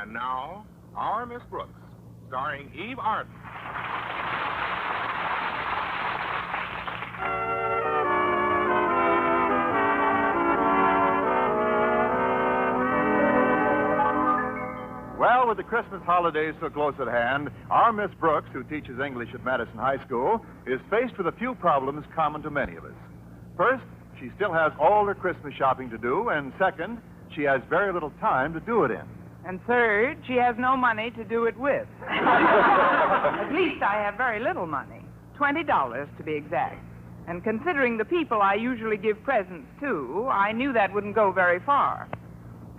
And now, our Miss Brooks, starring Eve Arden. Well, with the Christmas holidays so close at hand, our Miss Brooks, who teaches English at Madison High School, is faced with a few problems common to many of us. First, she still has all her Christmas shopping to do, and second, she has very little time to do it in. And third, she has no money to do it with. At least I have very little money. $20 to be exact. And considering the people I usually give presents to, I knew that wouldn't go very far.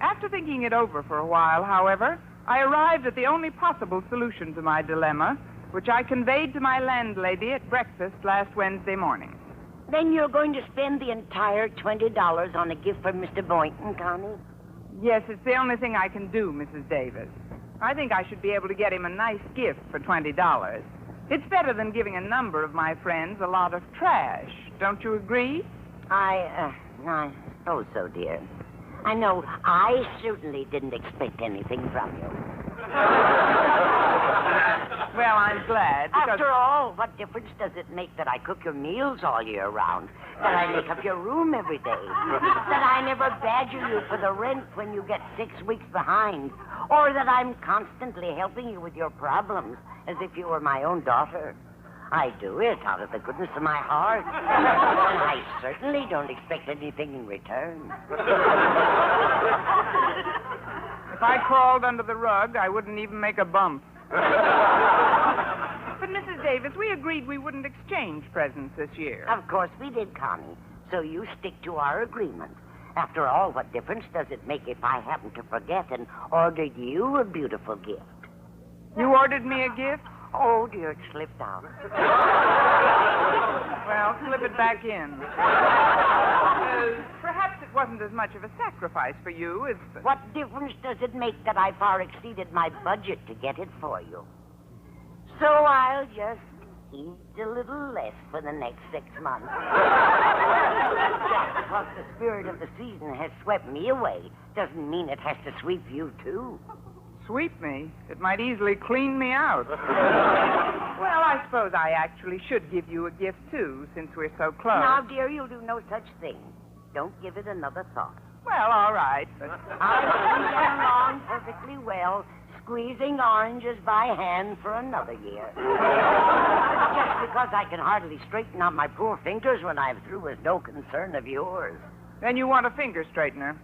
After thinking it over for a while, however, I arrived at the only possible solution to my dilemma, which I conveyed to my landlady at breakfast last Wednesday morning. Then you're going to spend the entire $20 on a gift for Mr. Boynton, Connie? Yes, it's the only thing I can do, Mrs. Davis. I think I should be able to get him a nice gift for $20. It's better than giving a number of my friends a lot of trash. Don't you agree? I suppose so, dear. I know I certainly didn't expect anything from you. Well, I'm glad. Because... After all, what difference does it make that I cook your meals all year round? That I make up your room every day? That I never badger you for the rent when you get 6 weeks behind? Or that I'm constantly helping you with your problems as if you were my own daughter? I do it out of the goodness of my heart. And I certainly don't expect anything in return. If I crawled under the rug, I wouldn't even make a bump. But, Mrs. Davis, we agreed we wouldn't exchange presents this year. Of course we did, Connie. So you stick to our agreement. After all, what difference does it make if I happen to forget and ordered you a beautiful gift? You ordered me a gift? Oh, dear, it slipped out. Well, slip it back in. Perhaps it wasn't as much of a sacrifice for you as... What difference does it make that I far exceeded my budget to get it for you? So I'll just eat a little less for the next 6 months. Just because the spirit of the season has swept me away doesn't mean it has to sweep you, too. Sweep me? It might easily clean me out. Well, I suppose I actually should give you a gift, too, since we're so close. Now, dear, you'll do no such thing. Don't give it another thought. Well, all right, but... I've been getting along perfectly well, squeezing oranges by hand for another year. Just because I can hardly straighten out my poor fingers when I'm through is no concern of yours. Then you want a finger straightener.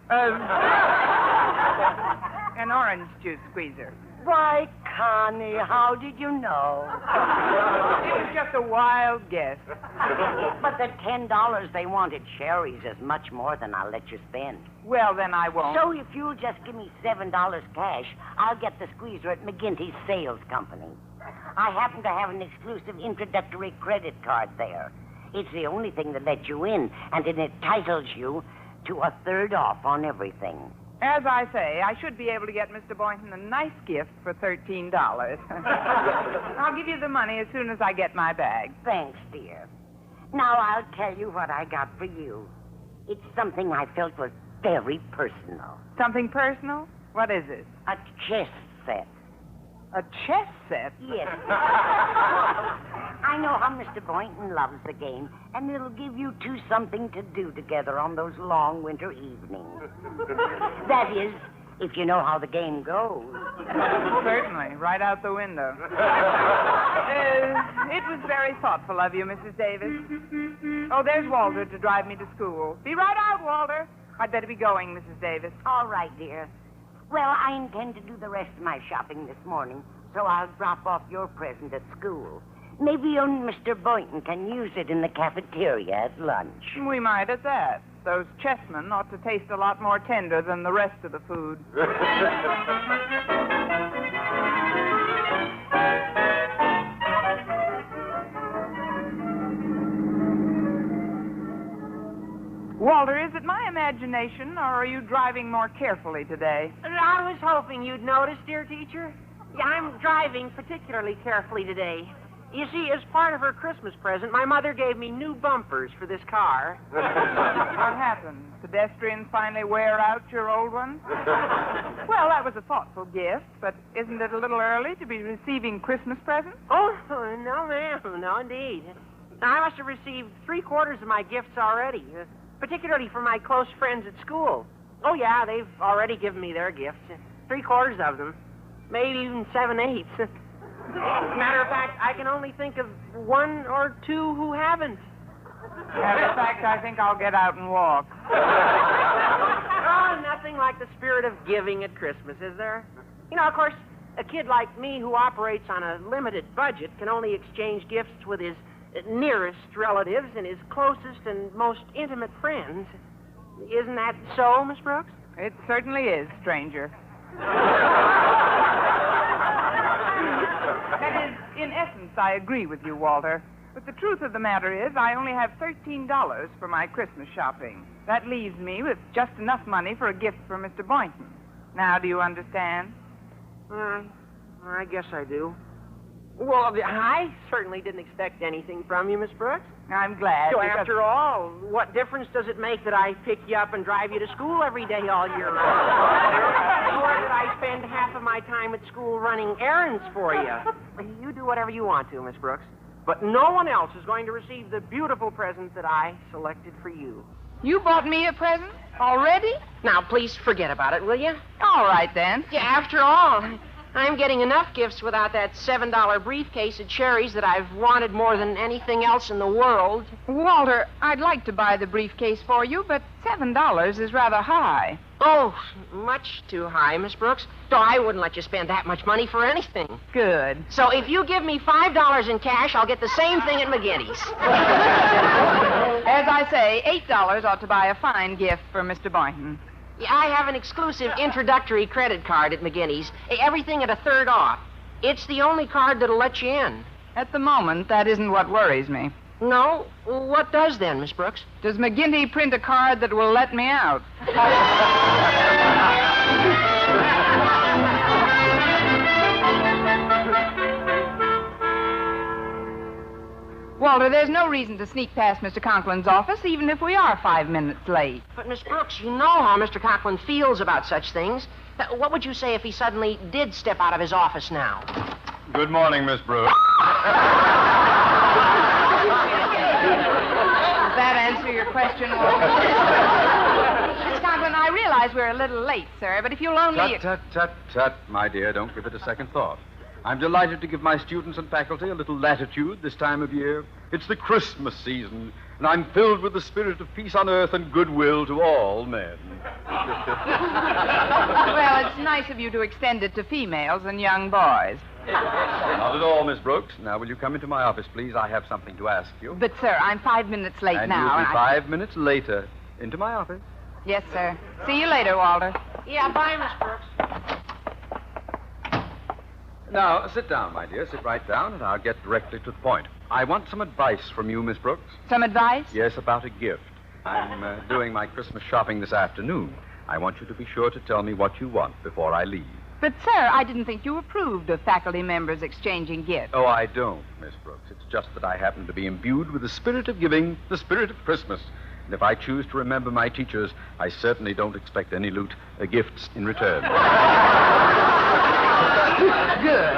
An orange juice squeezer. Why, Connie, how did you know? It was just a wild guess. But the $10 they wanted cherries is much more than I'll let you spend. Well, then I won't. So if you'll just give me $7 cash, I'll get the squeezer at McGinty's Sales Company. I happen to have an exclusive introductory credit card there. It's the only thing that lets you in, and it entitles you to a third off on everything. As I say, I should be able to get Mr. Boynton a nice gift for $13. I'll give you the money as soon as I get my bag. Thanks, dear. Now I'll tell you what I got for you. It's something I felt was very personal. Something personal? What is it? A chess set. A chess set? Yes. I know how Mr. Boynton loves the game, and it'll give you two something to do together on those long winter evenings. That is, if you know how the game goes. Certainly, right out the window. It was very thoughtful of you, Mrs. Davis. Oh, there's Walter to drive me to school. Be right out, Walter. I'd better be going, Mrs. Davis. All right, dear. Well, I intend to do the rest of my shopping this morning, so I'll drop off your present at school. Maybe you and Mr. Boynton can use it in the cafeteria at lunch. We might at that. Those chessmen ought to taste a lot more tender than the rest of the food. Walter, is it my imagination, or are you driving more carefully today? I was hoping you'd notice, dear teacher. Yeah, I'm driving particularly carefully today. You see, as part of her Christmas present, my mother gave me new bumpers for this car. What happened? Pedestrians finally wear out your old ones? Well, that was a thoughtful gift, but isn't it a little early to be receiving Christmas presents? Oh, no, ma'am. No, indeed. I must have received 3/4 of my gifts already, particularly from my close friends at school. Oh, yeah, they've already given me their gifts. 3/4 of them. Maybe even 7/8. Matter of fact, I can only think of 1 or 2 who haven't. Matter of fact, I think I'll get out and walk. Oh, nothing like the spirit of giving at Christmas, is there? You know, of course, a kid like me who operates on a limited budget can only exchange gifts with his nearest relatives and his closest and most intimate friends. Isn't that so, Miss Brooks? It certainly is, stranger. That is, in essence, I agree with you, Walter. But the truth of the matter is, I only have $13 for my Christmas shopping. That leaves me with just enough money for a gift for Mr. Boynton. Now, do you understand? I guess I do. Well, I certainly didn't expect anything from you, Miss Brooks. I'm glad. So because- after all, what difference does it make that I pick you up and drive you to school every day all year round? Or that I spend half of my time at school running errands for you? You do whatever you want to, Miss Brooks. But no one else is going to receive the beautiful present that I selected for you. You bought me a present already? Now, please forget about it, will you? All right, then. Yeah, after all, I'm getting enough gifts without that $7 briefcase of cherries that I've wanted more than anything else in the world. Walter, I'd like to buy the briefcase for you, but $7 is rather high. Oh, much too high, Miss Brooks. So I wouldn't let you spend that much money for anything. Good. So if you give me $5 in cash, I'll get the same thing at McGinty's. As I say, $8 ought to buy a fine gift for Mr. Boynton. Yeah, I have an exclusive introductory credit card at McGinty's. Everything at 1/3 off. It's the only card that'll let you in. At the moment, that isn't what worries me. No? What does then, Miss Brooks? Does McGinty print a card that will let me out? Walter, there's no reason to sneak past Mr. Conklin's office, even if we are 5 minutes late. But, Miss Brooks, you know how Mr. Conklin feels about such things. What would you say if he suddenly did step out of his office now? Good morning, Miss Brooks. Does that answer your question, Walter? Miss Conklin, I realize we're a little late, sir, but if you'll only... Tut, my dear. Don't give it a second thought. I'm delighted to give my students and faculty a little latitude this time of year. It's the Christmas season, and I'm filled with the spirit of peace on earth and goodwill to all men. Well, it's nice of you to extend it to females and young boys. Not at all, Miss Brooks. Now, will you come into my office, please? I have something to ask you. But, sir, I'm 5 minutes late And now. you'll be 5 minutes later. Into my office. Yes, sir. See you later, Walter. Yeah, bye, Miss Brooks. Now, sit down, my dear. Sit right down, and I'll get directly to the point. I want some advice from you, Miss Brooks. Some advice? Yes, about a gift. I'm doing my Christmas shopping this afternoon. I want you to be sure to tell me what you want before I leave. But, sir, I didn't think you approved of faculty members exchanging gifts. Oh, I don't, Miss Brooks. It's just that I happen to be imbued with the spirit of giving, the spirit of Christmas. And if I choose to remember my teachers, I certainly don't expect any gifts in return. Good.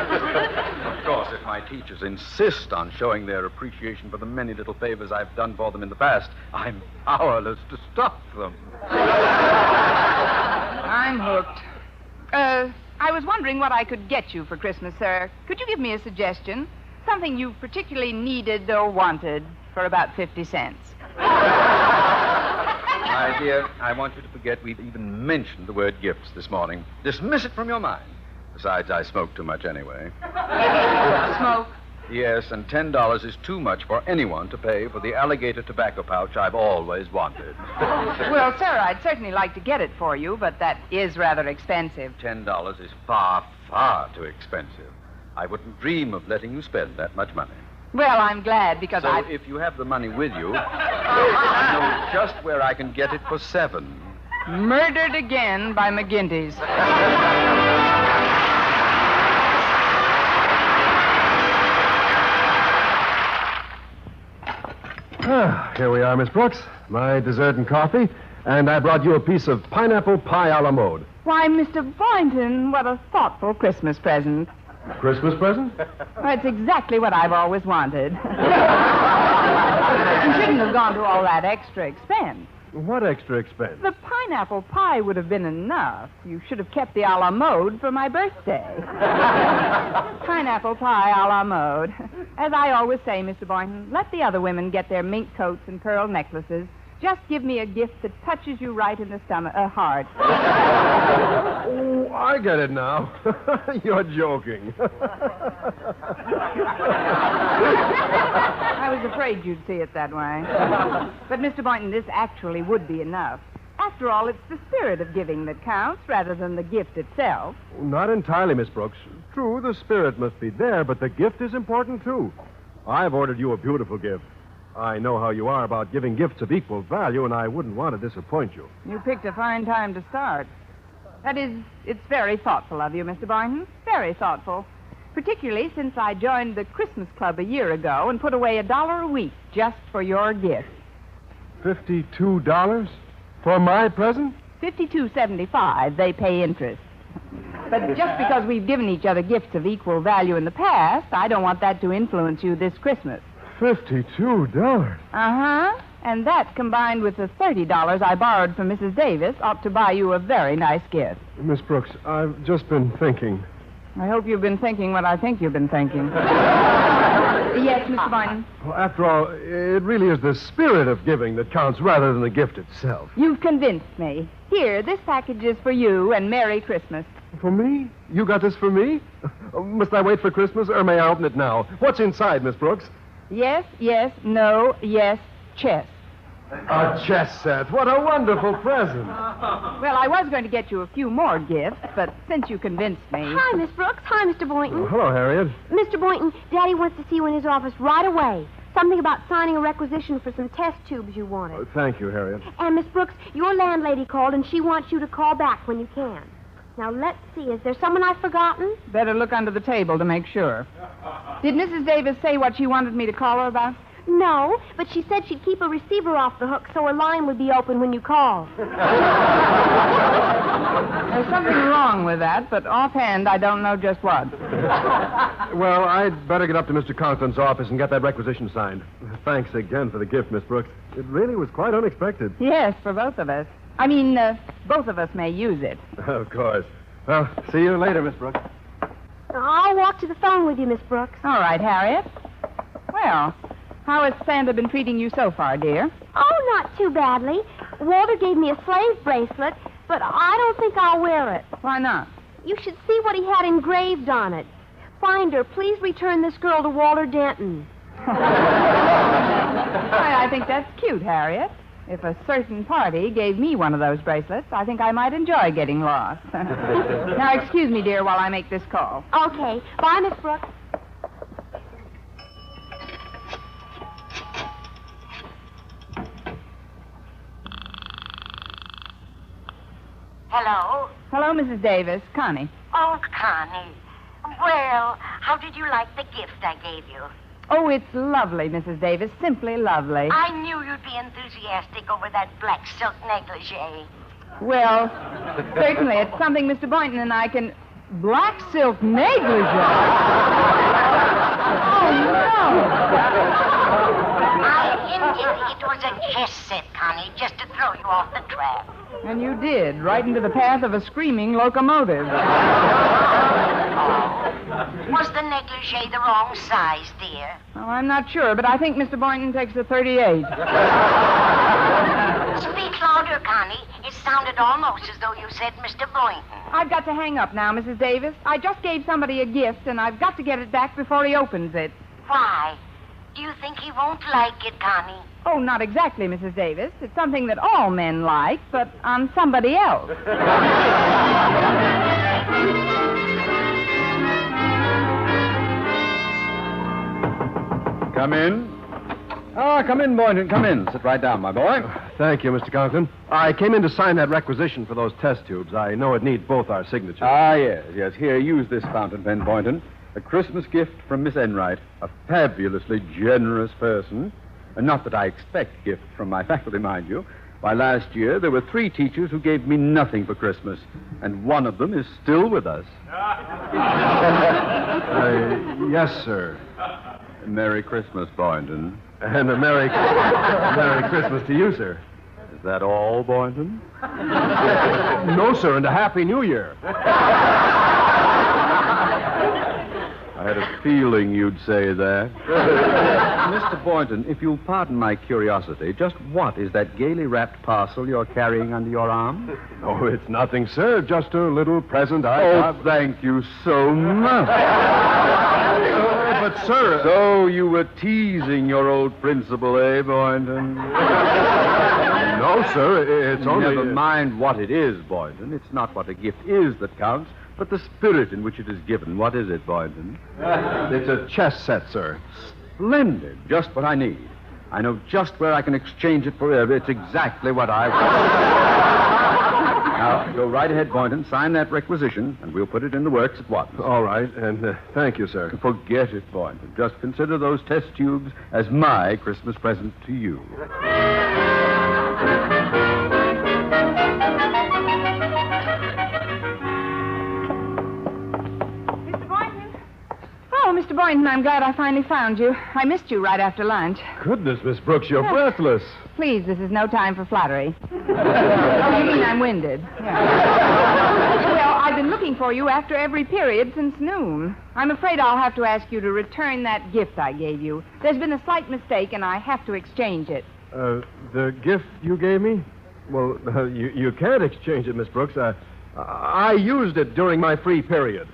Of course, if my teachers insist on showing their appreciation for the many little favors I've done for them in the past, I'm powerless to stop them. I'm hooked. I was wondering what I could get you for Christmas, sir. Could you give me a suggestion? Something you particularly needed or wanted for about 50 cents. My dear, I want you to forget we've even mentioned the word gifts this morning. Dismiss it from your mind. Besides, I smoke too much anyway. Smoke? Yes, and $10 is too much for anyone to pay for the alligator tobacco pouch I've always wanted. Well, sir, I'd certainly like to get it for you, but that is rather expensive. $10 is far, far too expensive. I wouldn't dream of letting you spend that much money. Well, I'm glad because So if you have the money with you, I know just where I can get it for $7. Murdered again by McGinty's. here we are, Miss Brooks. My dessert and coffee. And I brought you a piece of pineapple pie a la mode. Why, Mr. Boynton, what a thoughtful Christmas present. Christmas present? Well, it's exactly what I've always wanted. You shouldn't have gone to all that extra expense. What extra expense? The pineapple pie would have been enough. You should have kept the a la mode for my birthday. Pineapple pie a la mode. As I always say, Mr. Boynton, let the other women get their mink coats and pearl necklaces. Just give me a gift that touches you right in the heart. Oh, I get it now. You're joking. I was afraid you'd see it that way. But, Mr. Boynton, this actually would be enough. After all, it's the spirit of giving that counts rather than the gift itself. Not entirely, Miss Brooks. True, the spirit must be there, but the gift is important, too. I've ordered you a beautiful gift. I know how you are about giving gifts of equal value, and I wouldn't want to disappoint you. You picked a fine time to start. That is, it's very thoughtful of you, Mr. Boynton. Very thoughtful. Particularly since I joined the Christmas Club a year ago and put away $1 a week just for your gift. $52? For my present? $52.75. They pay interest. But just because we've given each other gifts of equal value in the past, I don't want that to influence you this Christmas. $52? Uh-huh. And that, combined with the $30 I borrowed from Mrs. Davis, ought to buy you a very nice gift. Miss Brooks, I've just been thinking. I hope you've been thinking what I think you've been thinking. Yes, Mr. Boynton? Well, after all, it really is the spirit of giving that counts rather than the gift itself. You've convinced me. Here, this package is for you, and Merry Christmas. For me? You got this for me? Must I wait for Christmas, or may I open it now? What's inside, Miss Brooks? Yes, yes, no, yes, chess. A chess set. What a wonderful present. Well, I was going to get you a few more gifts, but since you convinced me... Hi, Miss Brooks. Hi, Mr. Boynton. Oh, hello, Harriet. Mr. Boynton, Daddy wants to see you in his office right away. Something about signing a requisition for some test tubes you wanted. Thank you, Harriet. And, Miss Brooks, your landlady called, and she wants you to call back when you can. Now, let's see. Is there someone I've forgotten? Better look under the table to make sure. Did Mrs. Davis say what she wanted me to call her about? No, but she said she'd keep a receiver off the hook so a line would be open when you called. There's something wrong with that, but offhand, I don't know just what. Well, I'd better get up to Mr. Conklin's office and get that requisition signed. Thanks again for the gift, Miss Brooks. It really was quite unexpected. Yes, for both of us. I mean, both of us may use it. Of course. Well, see you later, Miss Brooks. I'll walk to the phone with you, Miss Brooks. All right, Harriet. Well, how has Santa been treating you so far, dear? Oh, not too badly. Walter gave me a slave bracelet, but I don't think I'll wear it. Why not? You should see what he had engraved on it. Finder, please return this girl to Walter Denton. I think that's cute, Harriet. If a certain party gave me one of those bracelets, I think I might enjoy getting lost. Now, excuse me, dear, while I make this call. Okay. Bye, Miss Brooks. Hello? Hello, Mrs. Davis. Connie. Oh, Connie. Well, how did you like the gift I gave you? Oh, it's lovely, Mrs. Davis. Simply lovely. I knew you'd be enthusiastic over that black silk negligee. Well, certainly, it's something Mr. Boynton and I can... Black silk negligee? Oh, no. It was a chess set, Connie, just to throw you off the track. And you did, right into the path of a screaming locomotive. Was the negligee the wrong size, dear? Oh, I'm not sure, but I think Mr. Boynton takes a 38. Speak louder, Connie. It sounded almost as though you said Mr. Boynton. I've got to hang up now, Mrs. Davis. I just gave somebody a gift, and I've got to get it back before he opens it. Why? Do you think he won't like it, Connie? Oh, not exactly, Mrs. Davis. It's something that all men like, but on somebody else. Come in. Come in, Boynton. Come in. Sit right down, my boy. Thank you, Mr. Conklin. I came in to sign that requisition for those test tubes. I know it needs both our signatures. Yes. Here, use this fountain pen, Boynton. A Christmas gift from Miss Enright, a fabulously generous person. Not that I expect gifts from my faculty, mind you. Why, last year there were 3 teachers who gave me nothing for Christmas, and one of them is still with us. Yes, sir. Merry Christmas, Boynton. And a Merry Christmas to you, sir. Is that all, Boynton? No, sir, and a Happy New Year. I had a feeling you'd say that. Mr. Boynton, if you'll pardon my curiosity, just what is that gaily wrapped parcel you're carrying under your arm? Oh, it's nothing, sir. Just a little present I got. Thank you so much. But, sir... So you were teasing your old principal, eh, Boynton? No, sir. It's only... Never mind what it is, Boynton. It's not what a gift is that counts, but the spirit in which it is given. What is it, Boynton? It's a chess set, sir. Splendid. Just what I need. I know just where I can exchange it forever. It's exactly what I want. Now, go right ahead, Boynton. Sign that requisition, and we'll put it in the works at once. All right, and thank you, sir. Forget it, Boynton. Just consider those test tubes as my Christmas present to you. Mr. Boynton, I'm glad I finally found you. I missed you right after lunch. Goodness, Miss Brooks, you're breathless. Please, this is no time for flattery. Oh, you mean I'm winded? Yeah. Well, I've been looking for you after every period since noon. I'm afraid I'll have to ask you to return that gift I gave you. There's been a slight mistake, and I have to exchange it. The gift you gave me? Well, you can't exchange it, Miss Brooks. I used it during my free period.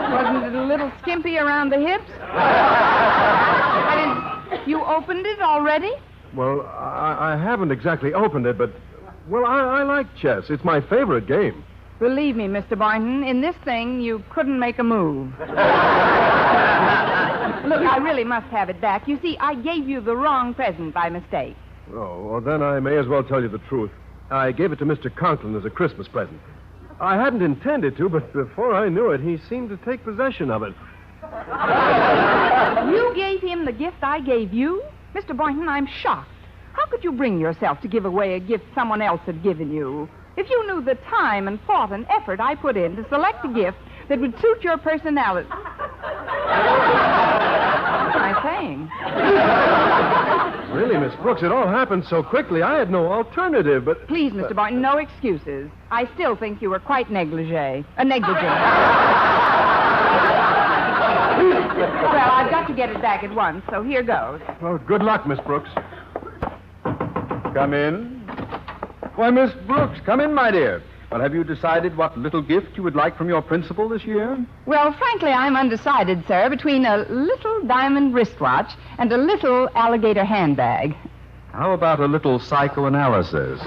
Wasn't it a little skimpy around the hips? You opened it already? Well, I haven't exactly opened it, but, well, I like chess. It's my favorite game. Believe me, Mr. Boynton, in this thing, you couldn't make a move. Look, I really must have it back. You see, I gave you the wrong present by mistake. Oh, well, then I may as well tell you the truth. I gave it to Mr. Conklin as a Christmas present. I hadn't intended to, but before I knew it, he seemed to take possession of it. You gave him the gift I gave you? Mr. Boynton, I'm shocked. How could you bring yourself to give away a gift someone else had given you? If you knew the time and thought and effort I put in to select a gift that would suit your personality... What am I saying? Really, Miss Brooks, it all happened so quickly, I had no alternative, but... Please, Mr. Boynton, no excuses. I still think you were quite negligent. Negligent. Well, I've got to get it back at once, so here goes. Well, good luck, Miss Brooks. Come in. Why, Miss Brooks, come in, my dear. Well, have you decided what little gift you would like from your principal this year? Well, frankly, I'm undecided, sir, between a little diamond wristwatch and a little alligator handbag. How about a little psychoanalysis?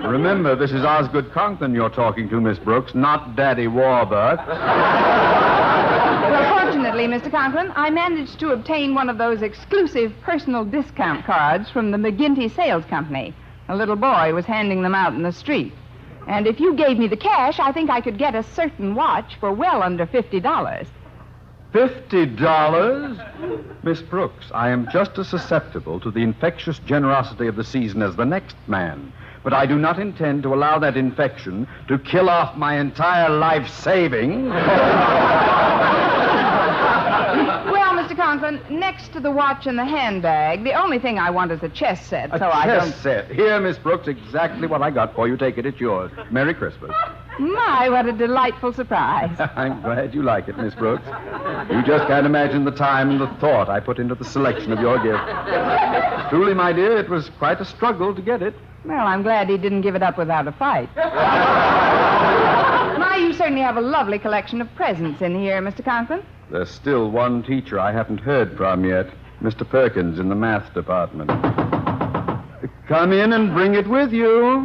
Remember, this is Osgood Conklin you're talking to, Miss Brooks, not Daddy Warbucks. Well, fortunately, Mr. Conklin, I managed to obtain one of those exclusive personal discount cards from the McGinty Sales Company. A little boy was handing them out in the street. And if you gave me the cash, I think I could get a certain watch for well under $50. $50? Miss Brooks, I am just as susceptible to the infectious generosity of the season as the next man. But I do not intend to allow that infection to kill off my entire life savings. Well, Mr. Conklin, next to the watch and the handbag, the only thing I want is a chess set, A chess set. Here, Miss Brooks, exactly what I got for you. Take it, it's yours. Merry Christmas. My, what a delightful surprise. I'm glad you like it, Miss Brooks. You just can't imagine the time and the thought I put into the selection of your gift. Truly, my dear, it was quite a struggle to get it. Well, I'm glad he didn't give it up without a fight. My, you certainly have a lovely collection of presents in here, Mr. Conklin. There's still one teacher I haven't heard from yet, Mr. Perkins in the math department. Come in and bring it with you.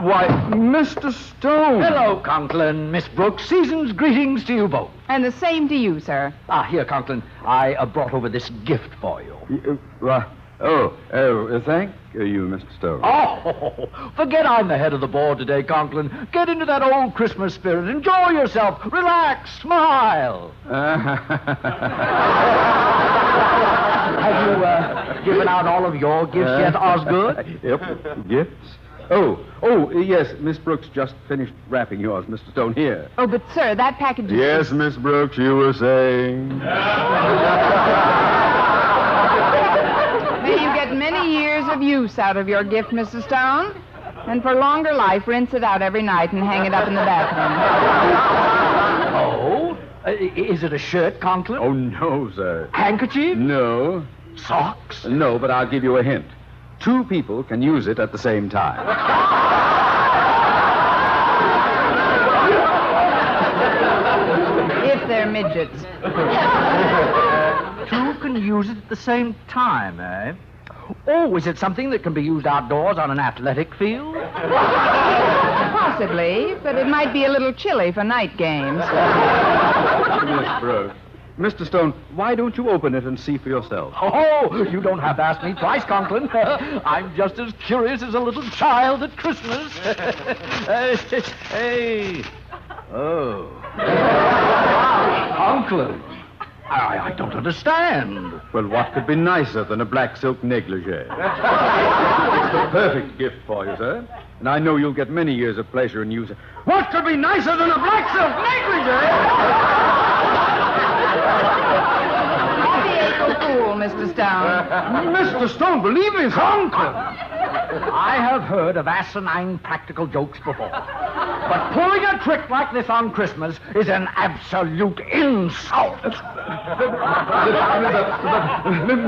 Why, Mr. Stone. Hello, Conklin, Miss Brooks. Season's greetings to you both. And the same to you, sir. Here, Conklin, I brought over this gift for you. Thank you, Mr. Stone. Oh, forget I'm the head of the board today, Conklin. Get into that old Christmas spirit. Enjoy yourself. Relax. Smile. Have you given out all of your gifts yet, Osgood? Yep, gifts. Yes, Miss Brooks just finished wrapping yours, Mr. Stone, here. Oh, but, sir, that package is... Yes, Miss Brooks, you were saying... May you get many years of use out of your gift, Mrs. Stone. And for longer life, rinse it out every night and hang it up in the bathroom. Oh? Is it a shirt, Conklin? Oh, no, sir. Handkerchief? No. Socks? No, but I'll give you a hint. 2 people can use it at the same time. If they're midgets. 2 can use it at the same time, eh? Oh, is it something that can be used outdoors on an athletic field? Possibly, but it might be a little chilly for night games. Miss Brooks. Mr. Stone, why don't you open it and see for yourself? Oh, you don't have to ask me twice, Conklin. I'm just as curious as a little child at Christmas. Hey. Oh. Conklin. I don't understand. Well, what could be nicer than a black silk negligee? It's the perfect gift for you, sir. And I know you'll get many years of pleasure in using it. What could be nicer than a black silk negligee? Happy April Fool, Mr. Stone. Mr. Stone, believe me, Conklin! I have heard of asinine practical jokes before. But pulling a trick like this on Christmas is an absolute insult.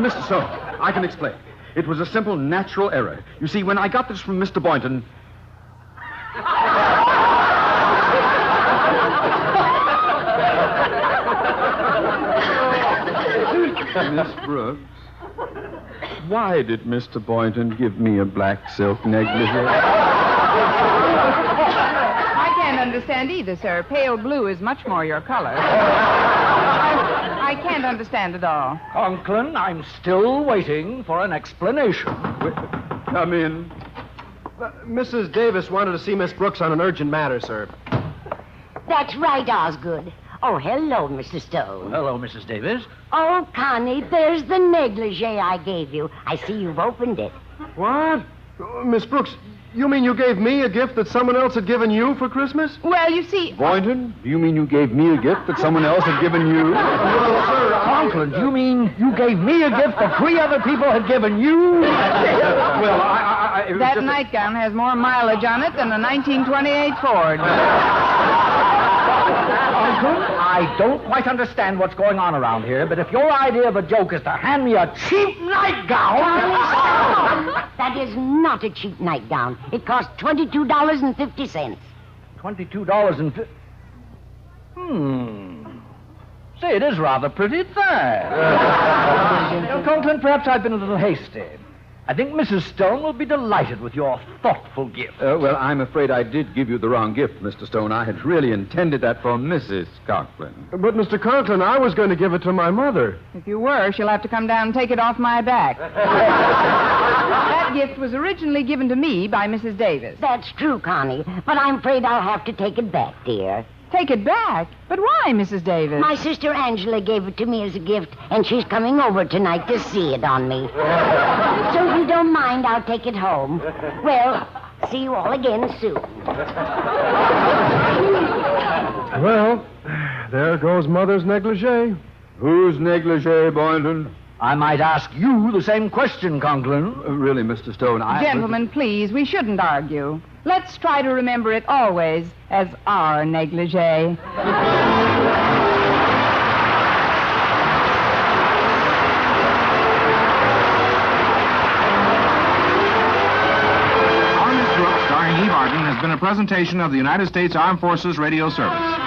Mr. Stone, I can explain. It was a simple natural error. You see, when I got this from Mr. Boynton... Miss Brooks, why did Mr. Boynton give me a black silk negligee? I can't understand either, sir. Pale blue is much more your color. I can't understand at all. Conklin, I'm still waiting for an explanation. Come in. Mrs. Davis wanted to see Miss Brooks on an urgent matter, sir. That's right, Osgood. Oh, hello, Mr. Stone. Hello, Mrs. Davis. Oh, Connie, there's the negligee I gave you. I see you've opened it. What? Miss Brooks, you mean you gave me a gift that someone else had given you for Christmas? Well, you see... Boynton, do you mean you gave me a gift that someone else had given you? Well, sir, Conklin, do you mean you gave me a gift that 3 other people had given you? Well, That nightgown has more mileage on it than a 1928 Ford. Conklin, I don't quite understand what's going on around here, but if your idea of a joke is to hand me a cheap nightgown... That is not a cheap nightgown. It cost $22.50. $22.50... Say, it is rather pretty at that. Conklin, perhaps I've been a little hasty. I think Mrs. Stone will be delighted with your thoughtful gift. Well, I'm afraid I did give you the wrong gift, Mr. Stone. I had really intended that for Mrs. Conklin. But, Mr. Conklin, I was going to give it to my mother. If you were, she'll have to come down and take it off my back. That gift was originally given to me by Mrs. Davis. That's true, Connie, but I'm afraid I'll have to take it back, dear. Take it back? But why, Mrs. Davis? My sister Angela gave it to me as a gift, and she's coming over tonight to see it on me. So if you don't mind, I'll take it home. Well, see you all again soon. Well, there goes Mother's negligee. Whose negligee, Boynton? I might ask you the same question, Conklin. Really, Mr. Stone, Gentlemen, please, we shouldn't argue. Let's try to remember it always as our negligee. Our Miss Brooks, starring Eve Arden, has been a presentation of the United States Armed Forces Radio Service.